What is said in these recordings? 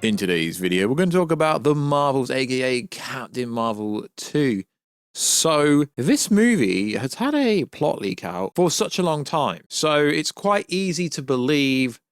In today's video, we're going to talk about the Marvels, aka Captain Marvel 2. So, this movie has had a plot leak out for such a long time, so it's quite easy to believe,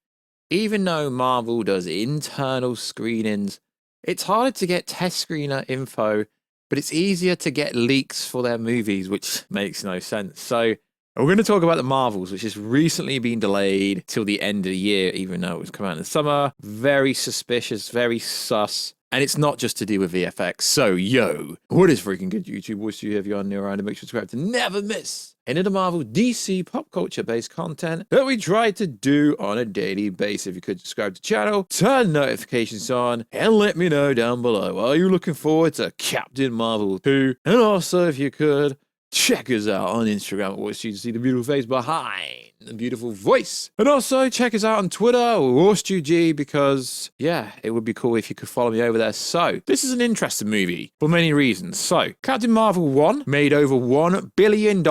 even though Marvel does internal screenings, it's harder to get test screener info, but it's easier to get leaks for their movies, which makes no sense. So, we're going to talk about the Marvels, which has recently been delayed till the end of the year, even though it was coming out in the summer. Very suspicious, very sus. And it's not just to do with VFX. So, yo, what is freaking good, YouTube? Warstu, if you're new around, and make sure to subscribe to never miss any of the Marvel, DC, pop culture-based content that we try to do on a daily basis. If you could subscribe to the channel, turn notifications on, and let me know down below. Are you looking forward to Captain Marvel 2? And also, if you could, check us out on Instagram at Warstu to see the beautiful face behind the beautiful voice. And also check us out on Twitter, WarstuG, because, yeah, it would be cool if you could follow me over there. So, this is an interesting movie for many reasons. So, Captain Marvel 1 made over $1 billion,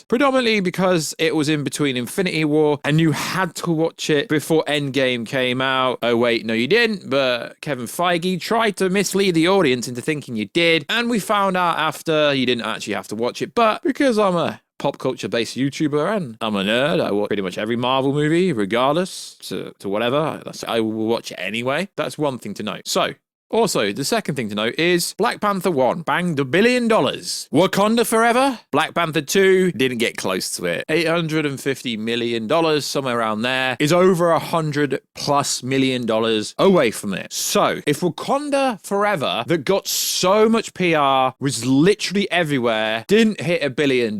predominantly because it was in between Infinity War, and you had to watch it before Endgame came out. Oh, wait, no, you didn't, but Kevin Feige tried to mislead the audience into thinking you did, and we found out after you didn't actually have to watch it. But because I'm a pop culture based YouTuber and I'm a nerd, I watch pretty much every Marvel movie, regardless to whatever. I will watch it anyway. That's one thing to note. So, also, the second thing to note is Black Panther 1 banged $1 billion. Wakanda Forever, Black Panther 2 didn't get close to it. $850 million, somewhere around there, is over $100+ million away from it. So, if Wakanda Forever, that got so much PR, was literally everywhere, didn't hit $1 billion,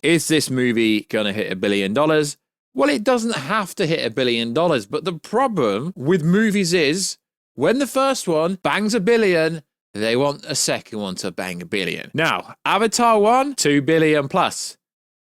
is this movie gonna hit $1 billion? Well, it doesn't have to hit $1 billion, but the problem with movies is, when the first one bangs $1 billion, they want a second one to bang $1 billion. Now, Avatar 1, $2 billion plus.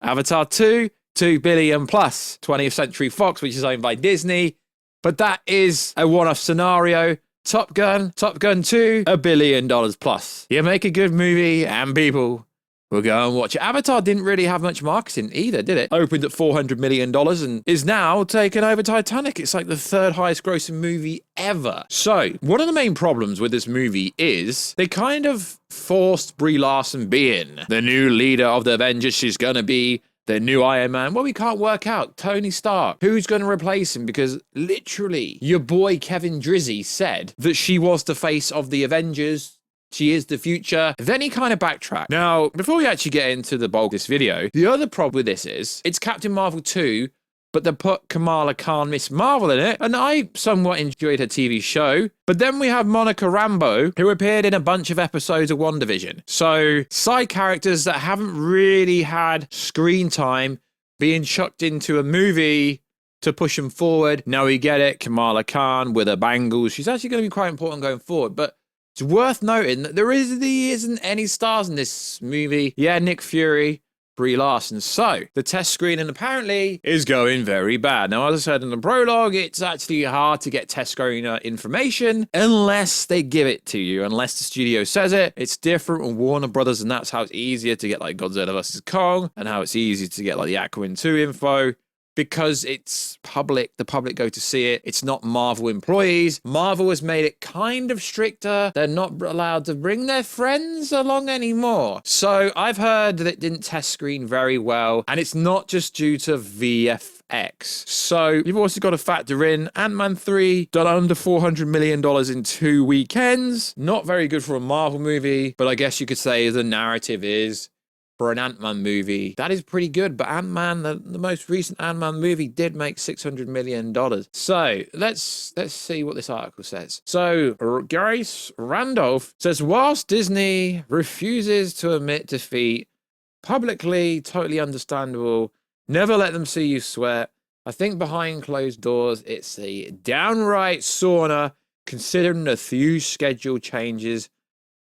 Avatar 2, $2 billion plus. 20th Century Fox, which is owned by Disney. But that is a one-off scenario. Top Gun 2, $1 billion plus. You make a good movie and people will go and watch it. Avatar didn't really have much marketing either, did it? Opened at $400 million and is now taking over Titanic. It's like the third highest grossing movie ever. So, one of the main problems with this movie is they kind of forced Brie Larson being the new leader of the Avengers. She's gonna be the new Iron Man. Well, we can't work out. Tony Stark. Who's going to replace him? Because literally, your boy Kevin Drizzy said that she was the face of the Avengers. She is the future. Then he kind of backtracked. Now, before we actually get into the bulk of this video, the other problem with this is, it's Captain Marvel 2, but they put Kamala Khan, Miss Marvel in it, and I somewhat enjoyed her TV show. But then we have Monica Rambeau, who appeared in a bunch of episodes of WandaVision. So, side characters that haven't really had screen time being chucked into a movie to push them forward. Now we get it, Kamala Khan with her bangles. She's actually going to be quite important going forward, but it's worth noting that there isn't any stars in this movie. Yeah, Nick Fury, Brie Larson. So, the test screening apparently is going very bad. Now, as I said in the prologue, it's actually hard to get test screener information unless they give it to you, unless the studio says it. It's different with Warner Brothers, and that's how it's easier to get like Godzilla vs. Kong, and how it's easy to get like the Aquaman 2 info. Because it's public, the public go to see it. It's not Marvel employees. Marvel has made it kind of stricter. They're not allowed to bring their friends along anymore. So I've heard that it didn't test screen very well. And it's not just due to VFX. So you've also got to factor in Ant-Man 3 done under $400 million in 2 weekends. Not very good for a Marvel movie. But I guess you could say the narrative is, for an Ant-Man movie, that is pretty good. But Ant-Man, the most recent Ant-Man movie did make $600 million. So let's see what this article says. So Grace Randolph says, whilst Disney refuses to admit defeat publicly, totally understandable. Never let them see you sweat. I think behind closed doors, it's a downright sauna, considering the few schedule changes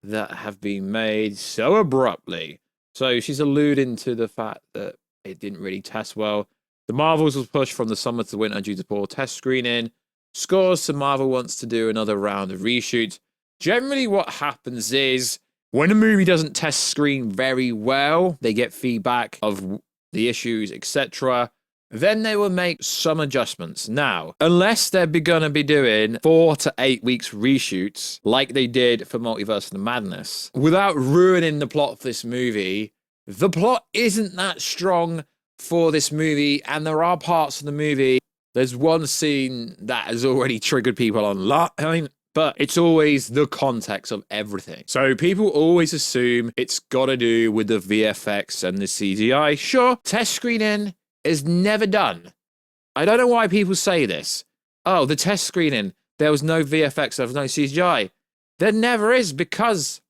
that have been made so abruptly. So she's alluding to the fact that it didn't really test well. The Marvels was pushed from the summer to winter due to poor test screening. Scores, so Marvel wants to do another round of reshoots. Generally what happens is, when a movie doesn't test screen very well, they get feedback of the issues, etc. then they will make some adjustments. Now, unless they're going to be doing 4 to 8 weeks reshoots like they did for Multiverse of the Madness, without ruining the plot of this movie, the plot isn't that strong for this movie, and there are parts of the movie. There's one scene that has already triggered people online, but it's always the context of everything. So people always assume it's got to do with the VFX and the CGI. Sure, test screening is never done. I don't know why people say this. Oh, the test screening, there was no VFX, there was no CGI. There never is, because,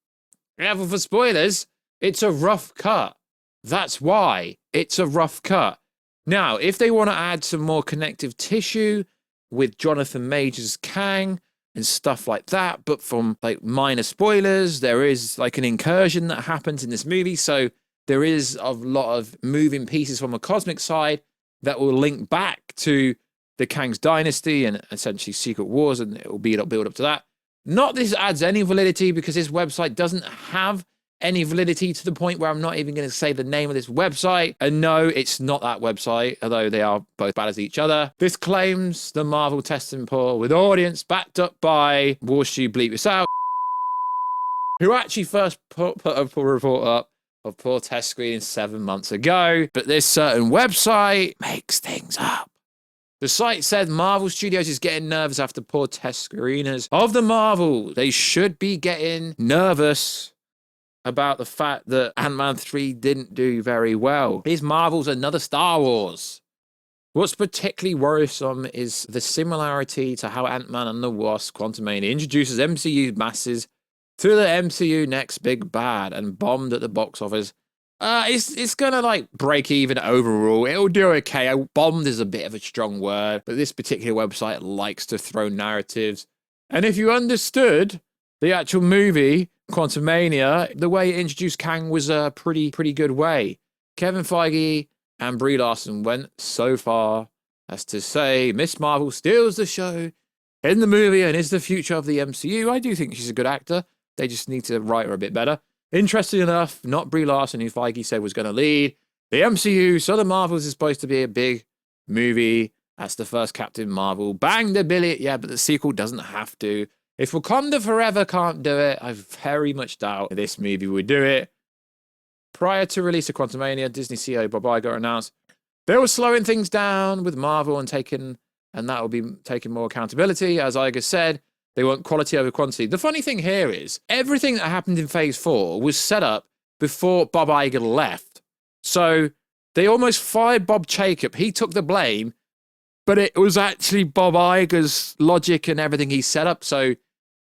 careful for spoilers, it's a rough cut. That's why it's a rough cut. Now, if they want to add some more connective tissue with Jonathan Majors' Kang and stuff like that, but from like minor spoilers, there is like an incursion that happens in this movie. So there is a lot of moving pieces from a cosmic side that will link back to the Kang's Dynasty and essentially Secret Wars, and it will build up to that. Not this adds any validity, because this website doesn't have any validity, to the point where I'm not even going to say the name of this website. And no, it's not that website, although they are both bad as each other. This claims the Marvel testing pool with audience backed up by Warstu Bleep This Out, who actually first put a report up of poor test screening 7 months ago, but this certain website makes things up. The site said Marvel Studios is getting nervous after poor test screeners of the Marvel. They should be getting nervous about the fact that Ant-Man 3 didn't do very well. Is Marvel's another Star Wars? What's particularly worrisome is the similarity to how Ant-Man and the Wasp: Quantumania introduces MCU masses to the MCU next big bad and bombed at the box office. It's gonna like break even overall. It'll do okay. Bombed is a bit of a strong word, but this particular website likes to throw narratives. And if you understood the actual movie Quantumania, the way it introduced Kang was a pretty good way. Kevin Feige and Brie Larson went so far as to say Miss Marvel steals the show in the movie and is the future of the MCU. I do think she's a good actor. They just need to write her a bit better. Interesting enough, not Brie Larson, who Feige said was going to lead the MCU. So the Marvels is supposed to be a big movie. That's the first Captain Marvel. Bang the billion. Yeah, but the sequel doesn't have to. If Wakanda Forever can't do it, I very much doubt this movie would do it. Prior to release of Quantumania, Disney CEO Bob Iger announced they were slowing things down with Marvel and that will be taking more accountability. As Iger said, they want quality over quantity. The funny thing here is everything that happened in Phase 4 was set up before Bob Iger left. So they almost fired Bob Jacob. He took the blame, but it was actually Bob Iger's logic and everything he set up. So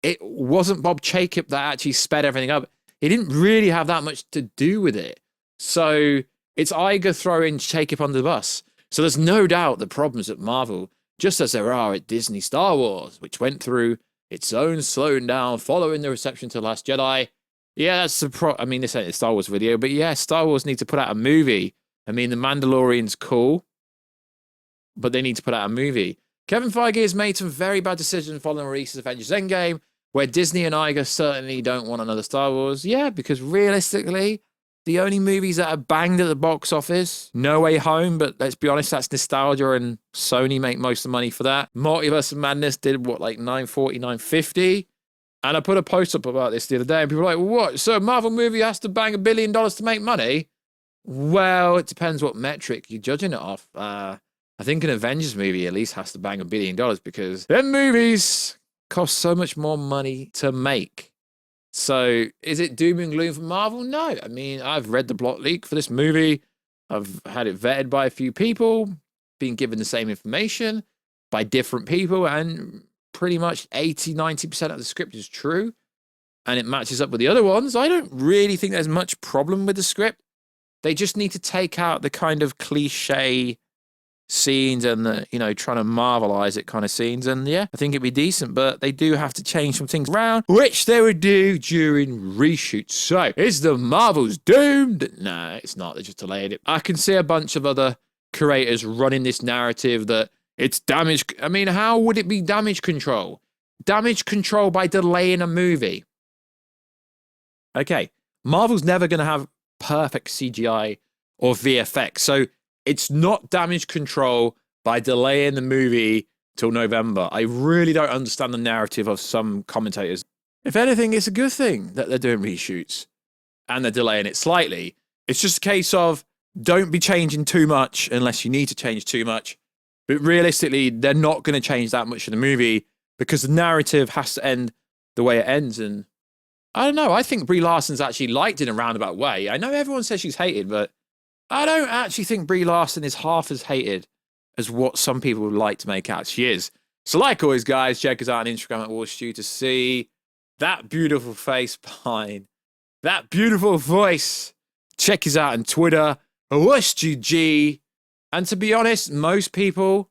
it wasn't Bob Jacob that actually sped everything up. He didn't really have that much to do with it. So it's Iger throwing Jacob under the bus. So there's no doubt the problems at Marvel, just as there are at Disney Star Wars, which went through its own slowing down following the reception to Last Jedi. Yeah, that's the I mean, this ain't a Star Wars video, but yeah, Star Wars need to put out a movie. I mean, The Mandalorian's cool, but they need to put out a movie. Kevin Feige has made some very bad decisions following the release of Avengers Endgame, where Disney and Iger certainly don't want another Star Wars. Yeah, because realistically, the only movies that are banged at the box office, No Way Home, but let's be honest, that's nostalgia, and Sony make most of the money for that. Multiverse of Madness did what, like 940, 950? And I put a post up about this the other day, and people were like, what? So a Marvel movie has to bang $1 billion to make money? Well, it depends what metric you're judging it off. I think an Avengers movie at least has to bang $1 billion, because them movies cost so much more money to make. So is it doom and gloom for Marvel? No. I mean, I've read the plot leak for this movie. I've had it vetted by a few people, been given the same information by different people, and pretty much 80, 90% of the script is true, and it matches up with the other ones. I don't really think there's much problem with the script. They just need to take out the kind of cliche scenes and the, trying to Marvelize it kind of scenes. And yeah, I think it'd be decent, but they do have to change some things around, which they would do during reshoots. So is the Marvels doomed? No, it's not. They just delayed it. I can see a bunch of other creators running this narrative that it's damage. I mean, how would it be damage control? Damage control by delaying a movie. Okay, Marvel's never going to have perfect CGI or VFX. So It's not damage control by delaying the movie till November. I really don't understand the narrative of some commentators. If anything, it's a good thing that they're doing reshoots and they're delaying it slightly. It's just a case of don't be changing too much unless you need to change too much. But realistically, they're not going to change that much in the movie because the narrative has to end the way it ends. And I don't know. I think Brie Larson's actually liked in a roundabout way. I know everyone says she's hated, but I don't actually think Brie Larson is half as hated as what some people would like to make out she is. So like always, guys, check us out on Instagram at Warstu to see that beautiful face behind that beautiful voice. Check us out on Twitter, WarstuG. And to be honest, most people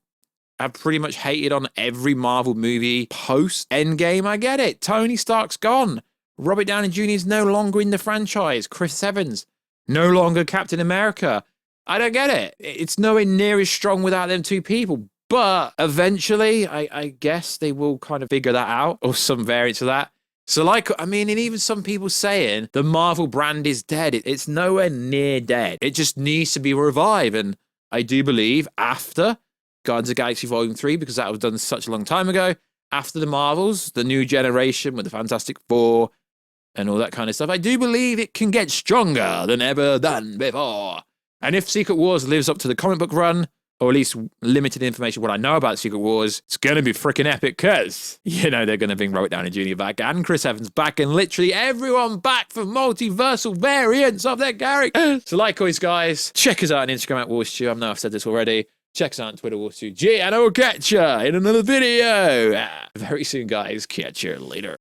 have pretty much hated on every Marvel movie post Endgame. I get it. Tony Stark's gone. Robert Downey Jr. is no longer in the franchise. Chris Evans, no longer Captain America. I don't get it. It's nowhere near as strong without them two people. But eventually, I guess they will kind of figure that out, or some variants of that. So and even some people saying the Marvel brand is dead. It's nowhere near dead. It just needs to be revived. And I do believe after Guardians of the Galaxy Volume 3, because that was done such a long time ago, after the Marvels, the new generation with the Fantastic Four and all that kind of stuff, I do believe it can get stronger than ever done before. And if Secret Wars lives up to the comic book run, or at least limited information, what I know about Secret Wars, it's going to be freaking epic because, they're going to bring Robert Downey Jr. back and Chris Evans back and literally everyone back for multiversal variants of their characters. So like always, guys, check us out on Instagram at Warstu. I know I've said this already. Check us out on Twitter, WarstuG, and I will catch ya in another video very soon, guys. Catch you later.